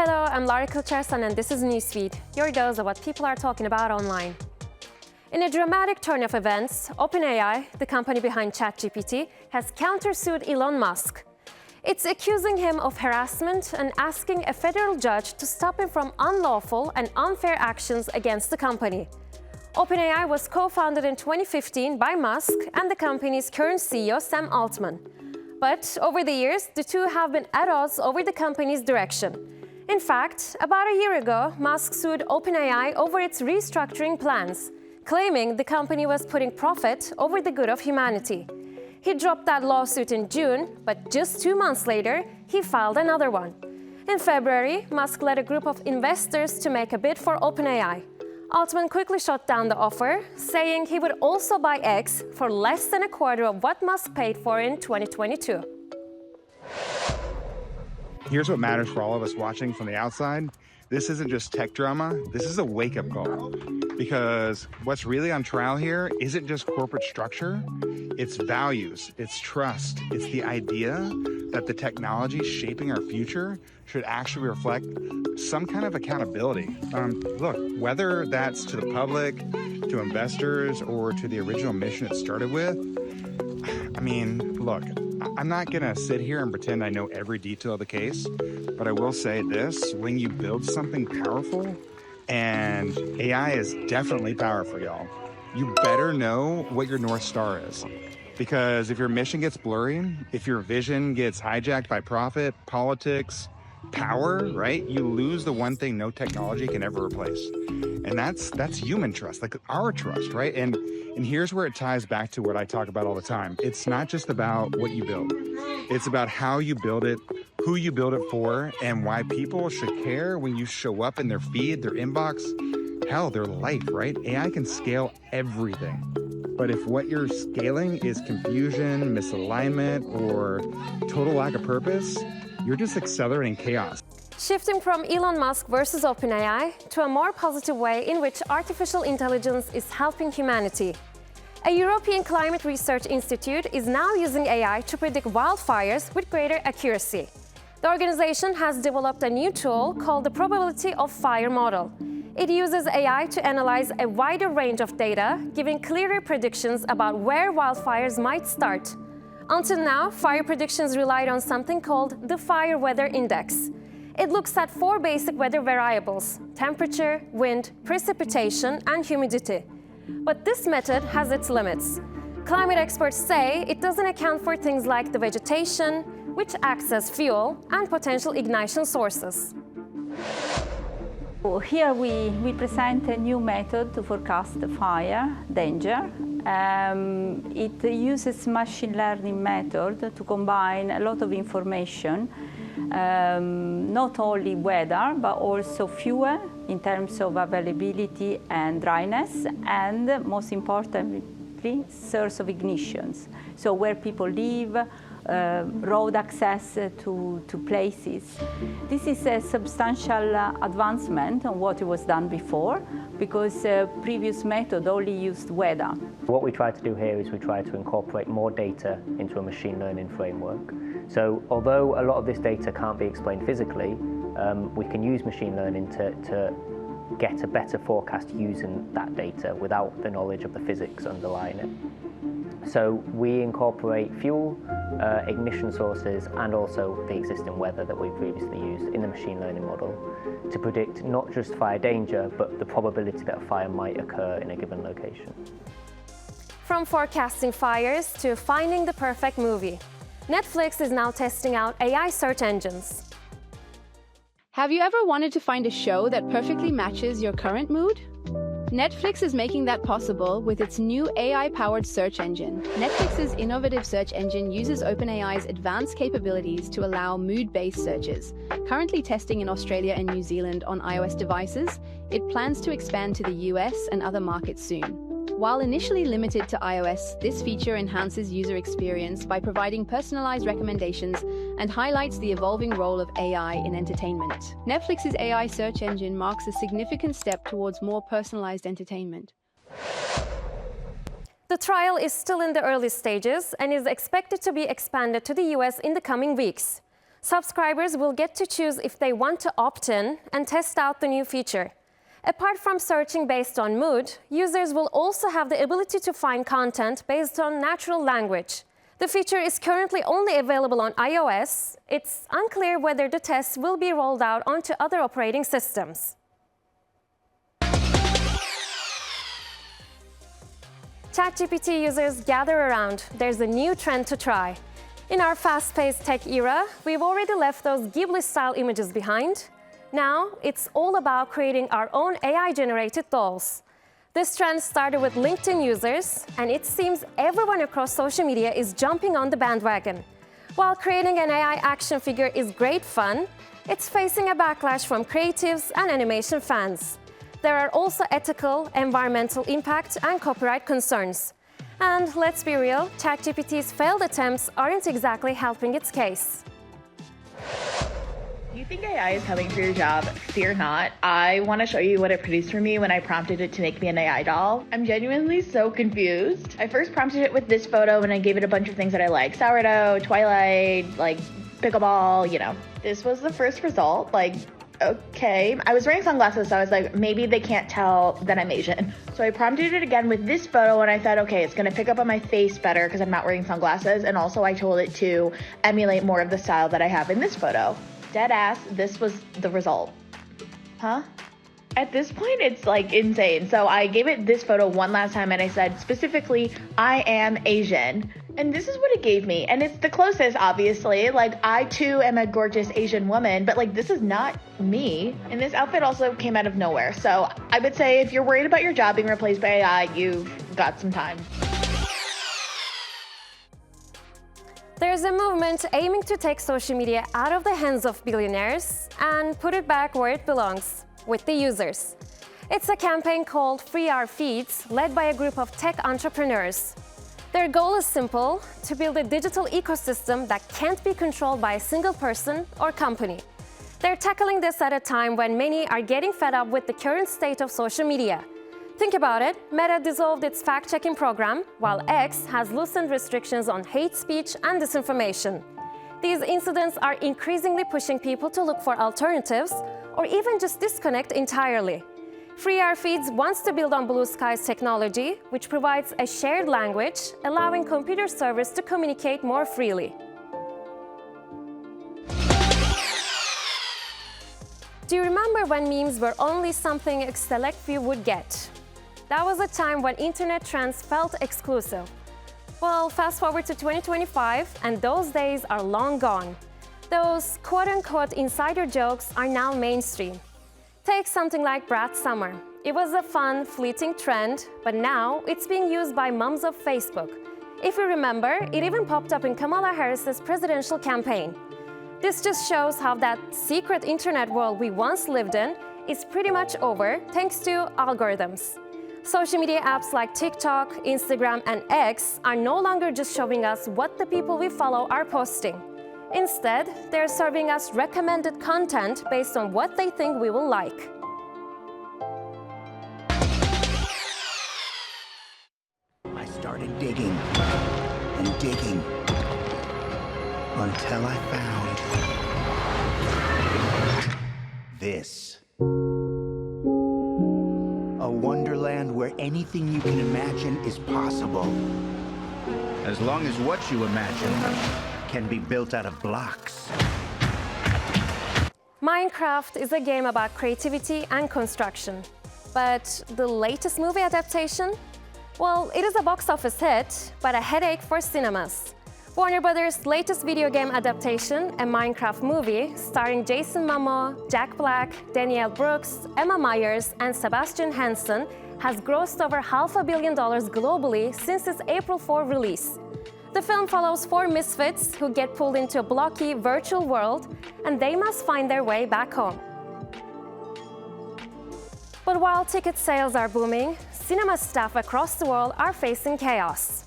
Hello, I'm Lara Kulchersan and this is Newsfeed, your dose of what people are talking about online. In a dramatic turn of events, OpenAI, the company behind ChatGPT, has countersued Elon Musk. It's accusing him of harassment and asking a federal judge to stop him from unlawful and unfair actions against the company. OpenAI was co-founded in 2015 by Musk and the company's current CEO, Sam Altman. But over the years, the two have been at odds over the company's direction. In fact, about a year ago, Musk sued OpenAI over its restructuring plans, claiming the company was putting profit over the good of humanity. He dropped that lawsuit in June, but just 2 months later, he filed another one. In February, Musk led a group of investors to make a bid for OpenAI. Altman quickly shut down the offer, saying he would also buy X for less than a quarter of what Musk paid for in 2022. Here's what matters for all of us watching from the outside. This isn't just tech drama, this is a wake-up call. Because what's really on trial here isn't just corporate structure, it's values, it's trust, it's the idea that the technology shaping our future should actually reflect some kind of accountability. Look, whether that's to the public, to investors, or to the original mission it started with, I mean, look, I'm not gonna sit here and pretend I know every detail of the case, but I will say this, when you build something powerful, and AI is definitely powerful, y'all, you better know what your North Star is. Because if your mission gets blurry, if your vision gets hijacked by profit, politics, power, right, you lose the one thing no technology can ever replace. And that's human trust, like our trust, right? And here's where it ties back to what I talk about all the time. It's not just about what you build. It's about how you build it, who you build it for, and why people should care when you show up in their feed, their inbox, hell, their life, right? AI can scale everything. But if what you're scaling is confusion, misalignment, or total lack of purpose, you're just accelerating chaos. Shifting from Elon Musk versus OpenAI to a more positive way in which artificial intelligence is helping humanity. A European Climate Research Institute is now using AI to predict wildfires with greater accuracy. The organization has developed a new tool called the Probability of Fire model. It uses AI to analyze a wider range of data, giving clearer predictions about where wildfires might start. Until now, fire predictions relied on something called the Fire Weather Index. It looks at 4 basic weather variables: temperature, wind, precipitation, and humidity. But this method has its limits. Climate experts say it doesn't account for things like the vegetation, which acts as fuel, and potential ignition sources. Here we present a new method to forecast fire danger. It uses machine learning method to combine a lot of information, not only weather, but also fuel in terms of availability and dryness, and most importantly, source of ignitions. So where people live, road access to places. This is a substantial advancement on what was done before, because previous method only used weather. What we try to do here is we try to incorporate more data into a machine learning framework. So although a lot of this data can't be explained physically, we can use machine learning to get a better forecast using that data without the knowledge of the physics underlying it. So we incorporate fuel, ignition sources, and also the existing weather that we previously used in the machine learning model to predict not just fire danger, but the probability that a fire might occur in a given location. From forecasting fires to finding the perfect movie, Netflix is now testing out AI search engines. Have you ever wanted to find a show that perfectly matches your current mood? Netflix is making that possible with its new AI-powered search engine. Netflix's innovative search engine uses OpenAI's advanced capabilities to allow mood-based searches. Currently testing in Australia and New Zealand on iOS devices, it plans to expand to the US and other markets soon. While initially limited to iOS, this feature enhances user experience by providing personalized recommendations and highlights the evolving role of AI in entertainment. Netflix's AI search engine marks a significant step towards more personalized entertainment. The trial is still in the early stages and is expected to be expanded to the US in the coming weeks. Subscribers will get to choose if they want to opt in and test out the new feature. Apart from searching based on mood, users will also have the ability to find content based on natural language. The feature is currently only available on iOS. It's unclear whether the tests will be rolled out onto other operating systems. ChatGPT users gather around. There's a new trend to try. In our fast-paced tech era, we've already left those Ghibli-style images behind. Now, it's all about creating our own AI-generated dolls. This trend started with LinkedIn users, and it seems everyone across social media is jumping on the bandwagon. While creating an AI action figure is great fun, it's facing a backlash from creatives and animation fans. There are also ethical, environmental impact, and copyright concerns. And let's be real, ChatGPT's failed attempts aren't exactly helping its case. You think AI is coming for your job? Fear not. I want to show you what it produced for me when I prompted it to make me an AI doll. I'm genuinely so confused. I first prompted it with this photo and I gave it a bunch of things that I like. Sourdough, Twilight, like pickleball, you know. This was the first result. Like, okay. I was wearing sunglasses, so I was like, maybe they can't tell that I'm Asian. So I prompted it again with this photo and I thought, okay, it's gonna pick up on my face better because I'm not wearing sunglasses. And also I told it to emulate more of the style that I have in this photo. Dead ass, this was the result. Huh? At this point, it's like insane. So I gave it this photo one last time and I said specifically, I am Asian. And this is what it gave me. And it's the closest, obviously. Like, I too am a gorgeous Asian woman, but like, this is not me. And this outfit also came out of nowhere. So I would say if you're worried about your job being replaced by AI, you've got some time. There's a movement aiming to take social media out of the hands of billionaires and put it back where it belongs, with the users. It's a campaign called Free Our Feeds, led by a group of tech entrepreneurs. Their goal is simple: to build a digital ecosystem that can't be controlled by a single person or company. They're tackling this at a time when many are getting fed up with the current state of social media. Think about it, Meta dissolved its fact-checking program, while X has loosened restrictions on hate speech and disinformation. These incidents are increasingly pushing people to look for alternatives or even just disconnect entirely. Free Our Feeds wants to build on Blue Sky's technology, which provides a shared language, allowing computer servers to communicate more freely. Do you remember when memes were only something a select few would get? That was a time when internet trends felt exclusive. Well, fast forward to 2025, and those days are long gone. Those quote-unquote insider jokes are now mainstream. Take something like Brat Summer. It was a fun, fleeting trend, but now it's being used by mums of Facebook. If you remember, it even popped up in Kamala Harris's presidential campaign. This just shows how that secret internet world we once lived in is pretty much over thanks to algorithms. Social media apps like TikTok, Instagram, and X are no longer just showing us what the people we follow are posting. Instead, they're serving us recommended content based on what they think we will like. I started digging and digging until I found this. A wonderland where anything you can imagine is possible. As long as what you imagine can be built out of blocks. Minecraft is a game about creativity and construction. But the latest movie adaptation? Well, it is a box office hit, but a headache for cinemas. Warner Brothers' latest video game adaptation, a Minecraft movie starring Jason Momoa, Jack Black, Danielle Brooks, Emma Myers, and Sebastian Hansen, has grossed over $500 million globally since its April 4 release. The film follows 4 misfits who get pulled into a blocky virtual world, and they must find their way back home. But while ticket sales are booming, cinema staff across the world are facing chaos.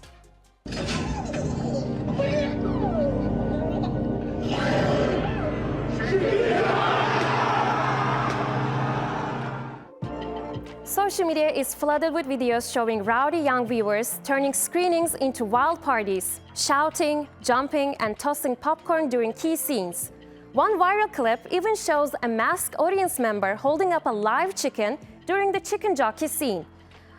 Social media is flooded with videos showing rowdy young viewers turning screenings into wild parties, shouting, jumping, and tossing popcorn during key scenes. One viral clip even shows a masked audience member holding up a live chicken during the chicken jockey scene.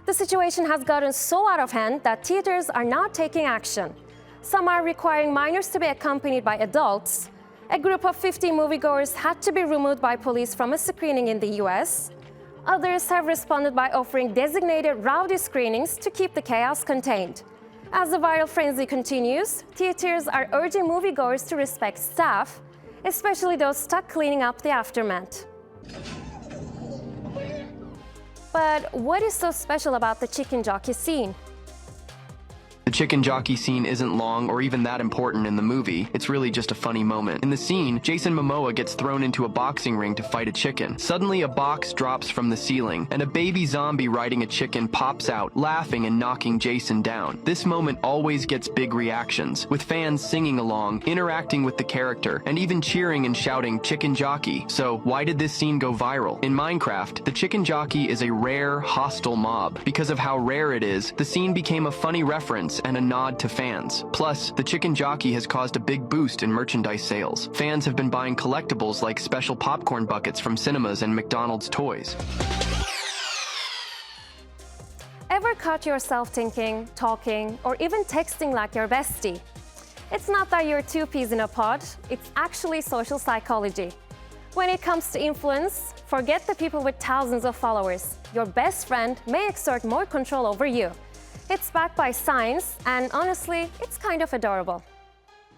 The situation has gotten so out of hand that theaters are now taking action. Some are requiring minors to be accompanied by adults. A group of 50 moviegoers had to be removed by police from a screening in the US. Others have responded by offering designated rowdy screenings to keep the chaos contained. As the viral frenzy continues, theaters are urging moviegoers to respect staff, especially those stuck cleaning up the aftermath. But what is so special about the chicken jockey scene? The chicken jockey scene isn't long or even that important in the movie. It's really just a funny moment. In the scene, Jason Momoa gets thrown into a boxing ring to fight a chicken. Suddenly, a box drops from the ceiling, and a baby zombie riding a chicken pops out, laughing and knocking Jason down. This moment always gets big reactions, with fans singing along, interacting with the character, and even cheering and shouting "chicken jockey." So, why did this scene go viral? In Minecraft, the chicken jockey is a rare, hostile mob. Because of how rare it is, the scene became a funny reference and a nod to fans. Plus, the chicken jockey has caused a big boost in merchandise sales. Fans have been buying collectibles like special popcorn buckets from cinemas and McDonald's toys. Ever caught yourself thinking, talking, or even texting like your bestie? It's not that you're two peas in a pod, it's actually social psychology. When it comes to influence, forget the people with thousands of followers. Your best friend may exert more control over you. It's backed by science, and honestly, it's kind of adorable.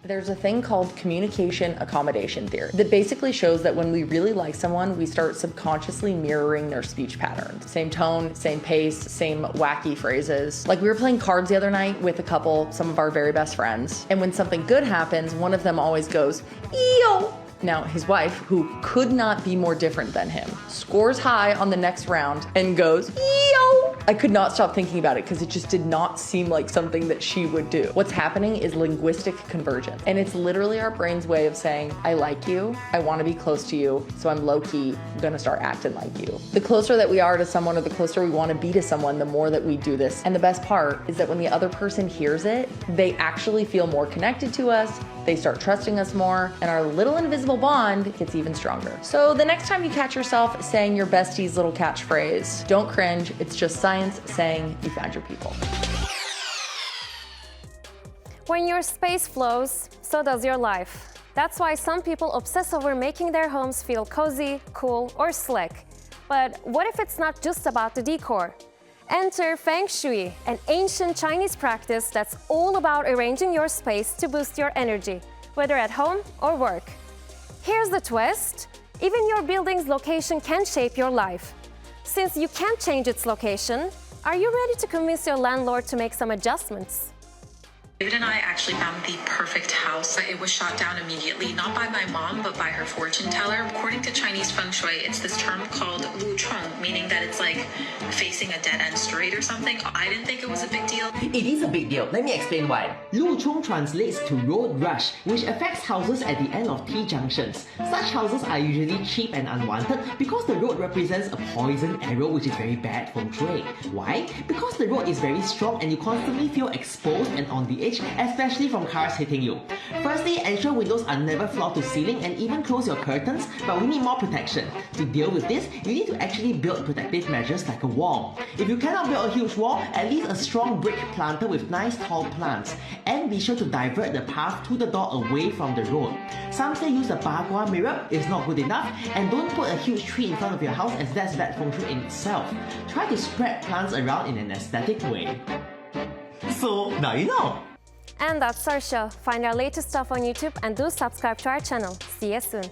There's a thing called communication accommodation theory that basically shows that when we really like someone, we start subconsciously mirroring their speech patterns. Same tone, same pace, same wacky phrases. Like we were playing cards the other night with a couple, some of our very best friends, and when something good happens, one of them always goes, "Yo!" Now, his wife, who could not be more different than him, scores high on the next round and goes, "Yo!" I could not stop thinking about it because it just did not seem like something that she would do. What's happening is linguistic convergence. And it's literally our brain's way of saying, I like you, I want to be close to you, so I'm low-key gonna start acting like you. The closer that we are to someone or the closer we want to be to someone, the more that we do this. And the best part is that when the other person hears it, they actually feel more connected to us, they start trusting us more, and our little invisible bond gets even stronger. So the next time you catch yourself saying your bestie's little catchphrase, don't cringe, it's just science saying you found your people. When your space flows, so does your life. That's why some people obsess over making their homes feel cozy, cool, or slick. But what if it's not just about the decor? Enter Feng Shui, an ancient Chinese practice that's all about arranging your space to boost your energy, whether at home or work. Here's the twist: even your building's location can shape your life. Since you can't change its location, are you ready to convince your landlord to make some adjustments? David and I actually found the perfect house. It was shot down immediately, not by my mom, but by her fortune teller. According to Chinese feng shui, it's this term called lu chong, meaning that it's like facing a dead-end street or something. I didn't think it was a big deal. It is a big deal. Let me explain why. Lu chong translates to road rush, which affects houses at the end of T-junctions. Such houses are usually cheap and unwanted because the road represents a poison arrow, which is very bad feng shui. Why? Because the road is very strong and you constantly feel exposed and on the edge, especially from cars hitting you. Firstly, ensure windows are never floor to ceiling and even close your curtains, but we need more protection. To deal with this, you need to actually build protective measures like a wall. If you cannot build a huge wall, at least a strong brick planter with nice tall plants. And be sure to divert the path to the door away from the road. Some say use a bagua mirror, it's not good enough, and don't put a huge tree in front of your house as that's bad feng shui in itself. Try to spread plants around in an aesthetic way. So, now you know! And that's our show. Find our latest stuff on YouTube and do subscribe to our channel. See you soon.